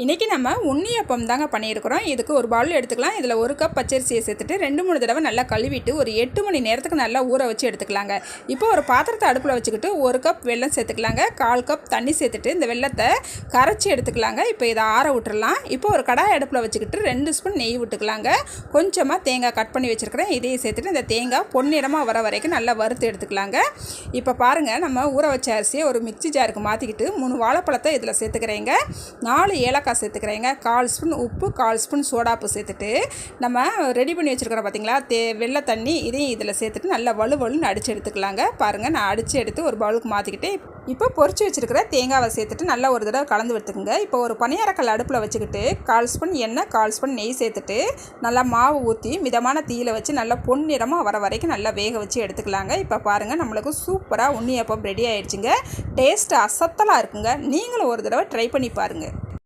இன்றைக்கி நம்ம உண்ணியப்பம் தாங்க பண்ணியிருக்கிறோம். இதுக்கு ஒரு பவுல் எடுத்துக்கலாம். இதில் 1 கப் பச்சரிசியை சேர்த்துட்டு 2-3 தடவை நல்லா கழுவிட்டு ஒரு 8 மணி நேரத்துக்கு நல்லா ஊற வச்சு எடுத்துக்கலாங்க. இப்போ ஒரு பாத்திரத்தை அடுப்பில் வச்சுக்கிட்டு 1 கப் வெல்லம் சேர்த்துக்கலாங்க. 1/4 கப் தண்ணி சேர்த்துட்டு இந்த வெல்லத்தை கரைச்சி எடுத்துக்கலாங்க. இப்போ இதை ஆற விட்டுறலாம். இப்போ ஒரு கடாய் அடுப்பில் வச்சுக்கிட்டு 2 ஸ்பூன் நெய் விட்டுக்கலாங்க. கொஞ்சமாக தேங்காய் கட் பண்ணி வச்சுருக்கிறேன். இதையும் சேர்த்துட்டு இந்த தேங்காய் பொன்னிறமாக வர வரைக்கும் நல்லா வறுத்து எடுத்துக்கலாங்க. இப்போ பாருங்கள், நம்ம ஊற வச்ச அரிசியை ஒரு மிக்சி ஜாருக்கு மாற்றிக்கிட்டு 3 வாழைப்பழத்தை இதில் சேர்த்துக்கிறேங்க. 4 ஏலக்காய் சேர்த்துக்கிறேங்க. 1/4 ஸ்பூன் உப்பு, 1/4 ஸ்பூன் சோடாப்பு சேர்த்துட்டு நம்ம ரெடி பண்ணி வச்சுருக்கிறோம் பார்த்தீங்களா வெள்ளை தண்ணி, இதையும் இதில் சேர்த்துட்டு நல்லா வலுவலுன்னு அடித்து எடுத்துக்கலாங்க. பாருங்கள், நான் அடித்து எடுத்து ஒரு பவுலுக்கு மாற்றிக்கிட்டு இப்போ பொரிச்சு வச்சுருக்கிற தேங்காவை சேர்த்துட்டு நல்லா ஒரு தடவை கலந்து விட்டுக்குங்க. இப்போ ஒரு பணியாரக்கல் அடுப்பில் வச்சுக்கிட்டு 1/4 ஸ்பூன் எண்ணெய், 1/4 ஸ்பூன் நெய் சேர்த்துட்டு நல்லா மாவு ஊற்றி மிதமான தீயில் வச்சு நல்லா பொன்னிறமாக வர வரைக்கும் நல்லா வேக வச்சு எடுத்துக்கலாங்க. இப்போ பாருங்கள், நம்மளுக்கு சூப்பராக உண்ணியப்பம் ரெடி ஆகிடுச்சுங்க. டேஸ்ட்டு அசத்தலாக இருக்குங்க. நீங்களும் ஒரு தடவை ட்ரை பண்ணி பாருங்கள்.